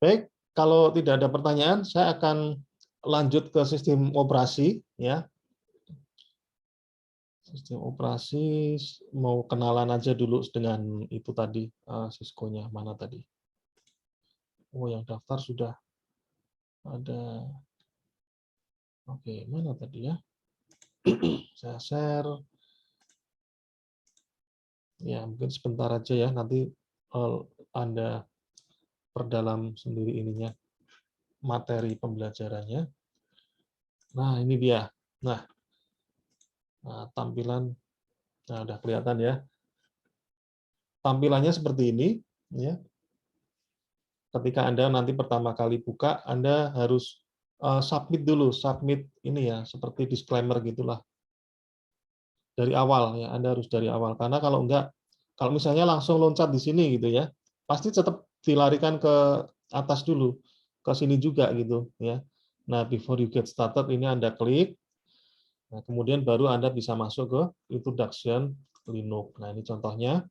Baik, kalau tidak ada pertanyaan, saya akan lanjut ke sistem operasi ya. Sistem operasi mau kenalan aja dulu dengan itu tadi, Cisco-nya mana tadi? Oh, yang daftar sudah ada. Oke, mana tadi ya? Saya share. Ya, mungkin sebentar aja ya, nanti Anda perdalam sendiri ininya, materi pembelajarannya. Nah, ini dia. Nah, tampilan, nah udah kelihatan ya. Tampilannya seperti ini, ya. Ketika Anda nanti pertama kali buka, Anda harus submit dulu, submit ini ya, seperti disclaimer gitulah. Dari awal ya, Anda harus dari awal. Karena kalau enggak, kalau misalnya langsung loncat di sini gitu ya, pasti tetap dilarikan ke atas dulu, ke sini juga gitu ya. Nah, before you get started ini Anda klik. Nah, kemudian baru Anda bisa masuk ke introduction Linux. Nah, ini contohnya.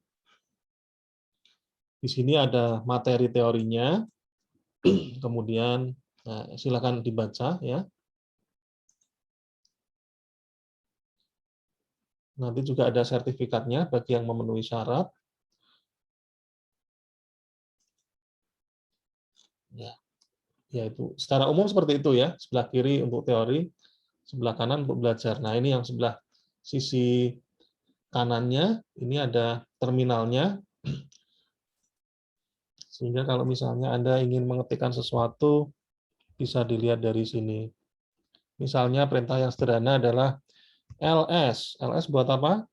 Di sini ada materi teorinya. Kemudian silakan dibaca ya. Nanti juga ada sertifikatnya bagi yang memenuhi syarat. Ya, yaitu secara umum seperti itu ya. Sebelah kiri untuk teori, sebelah kanan untuk belajar. Nah, ini yang sebelah sisi kanannya, ini ada terminalnya. Sehingga kalau misalnya Anda ingin mengetikkan sesuatu, bisa dilihat dari sini. Misalnya perintah yang sederhana adalah ls. ls buat apa?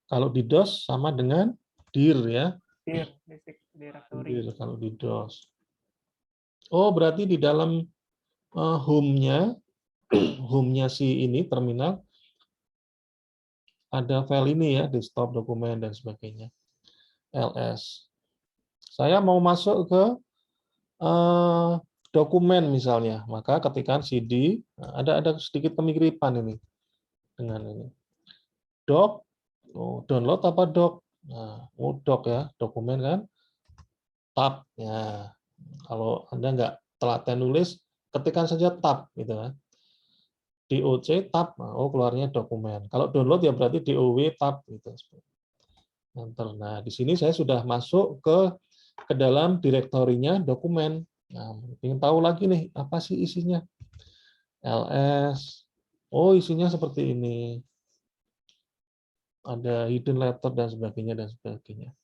Kalau di DOS sama dengan dir ya. Dir, basic directory. Dir kalau di DOS. Oh, berarti di dalam home-nya si ini terminal ada file ini ya, desktop, dokumen dan sebagainya. ls. Saya mau masuk ke dokumen misalnya, maka ketikkan cd, ada sedikit kemiripan ini dengan ini. Doc, download apa doc? Nah, doc ya, dokumen kan. Tab, ya. Kalau Anda nggak telaten nulis, ketikkan saja tab gitu kan. DOC tab, oh keluarnya dokumen. Kalau download ya berarti DOW tab gitu. Enter. Nah, di sini saya sudah masuk ke dalam direktorinya dokumen. Nah, ingin tahu lagi nih, apa sih isinya? ls. Oh, isinya seperti ini. Ada hidden letter dan sebagainya dan sebagainya.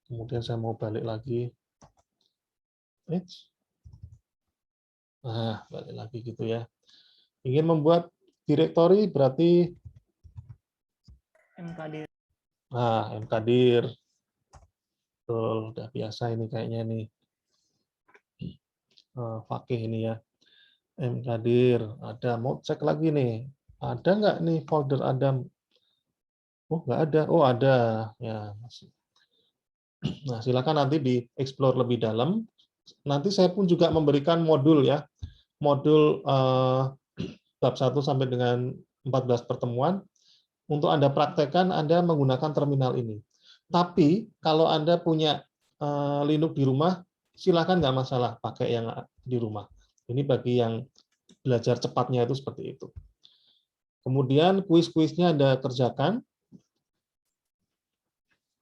Kemudian saya mau balik lagi. Nah, balik lagi gitu ya. Ingin membuat direktori berarti mkdir. nah, mkdir. Betul, udah biasa ini kayaknya nih. Fakih ini ya. Mkdir, ada. Mau cek lagi nih. Ada nggak nih folder Adam? Oh, nggak ada. Oh, ada. Ya, masih. Nah, silakan nanti di-explore lebih dalam. Nanti saya pun juga memberikan modul ya. Modul bab 1 sampai dengan 14 pertemuan. Untuk Anda praktekkan, Anda menggunakan terminal ini. Tapi, kalau Anda punya Linux di rumah, silakan nggak masalah pakai yang di rumah. Ini bagi yang belajar cepatnya itu seperti itu. Kemudian kuis-kuisnya Anda kerjakan.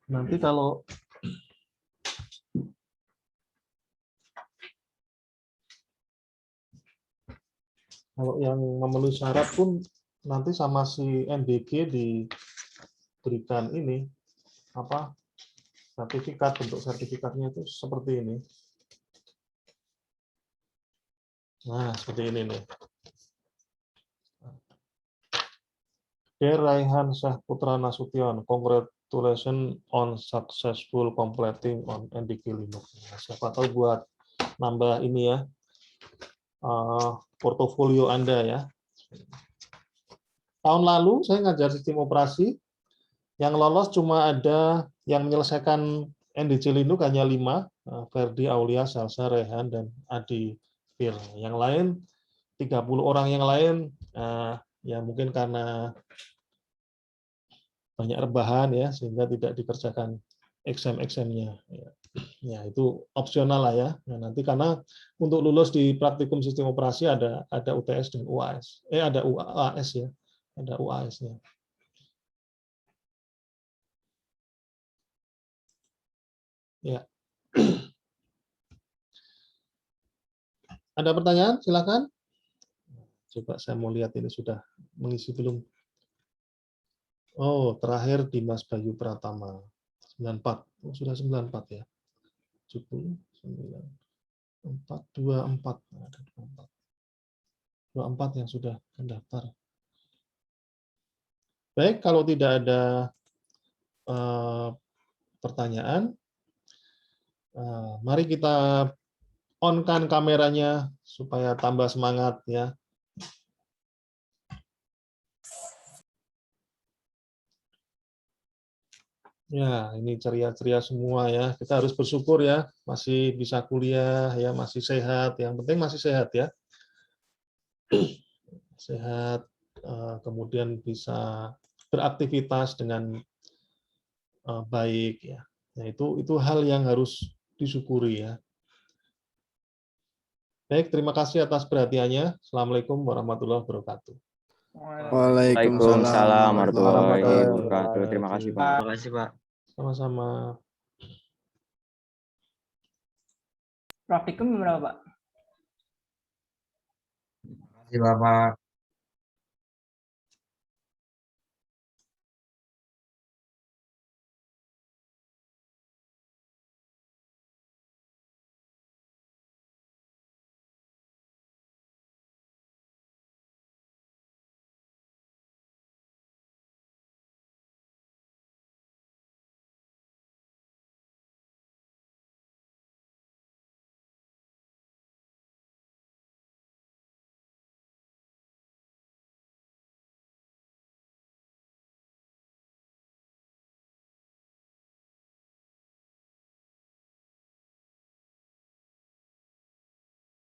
Nanti kalau yang memenuhi syarat pun nanti sama si NDG diberikan ini apa sertifikat, bentuk sertifikatnya itu seperti ini. Nah, seperti ini nih. Dear Raihan Syah Putra Nasution, congratulations on successful completing on NDG Linux. Nah, siapa tahu buat nambah ini ya, portofolio Anda ya. Tahun lalu saya ngajar sistem operasi, yang lolos cuma ada yang menyelesaikan NDG Linux hanya 5, Ferdi, Aulia, Salsa, Rehan, dan Adi Fir. Yang lain 30 orang yang lain ya mungkin karena banyak rebahan ya sehingga tidak dikerjakan exam-examnya. Ya itu opsional lah ya. Nah, nanti karena untuk lulus di praktikum sistem operasi ada UTS dan UAS. Ada UAS ya. Ada UAS-nya. Ya. Ada pertanyaan? Silakan. Coba saya mau lihat ini sudah mengisi belum. Oh, terakhir Dimas Bayu Pratama. 94. Oh, sudah 94 ya. 70, 94, 24. Ada 24. 24 yang sudah mendaftar. Baik, kalau tidak ada pertanyaan, mari kita on-kan kameranya supaya tambah semangat ya. Ya, ini ceria-ceria semua ya. Kita harus bersyukur ya, masih bisa kuliah ya, masih sehat. Yang penting masih sehat ya. Sehat, kemudian bisa beraktivitas dengan baik ya. Nah, itu hal yang harus disyukuri ya. Baik, terima kasih atas perhatiannya. Assalamualaikum warahmatullahi wabarakatuh. Waalaikumsalam warahmatullahi wabarakatuh. Terima kasih, Pak. Terima kasih, Pak. Sama-sama. Praktikum berapa, Pak? Terima kasih, Bapak.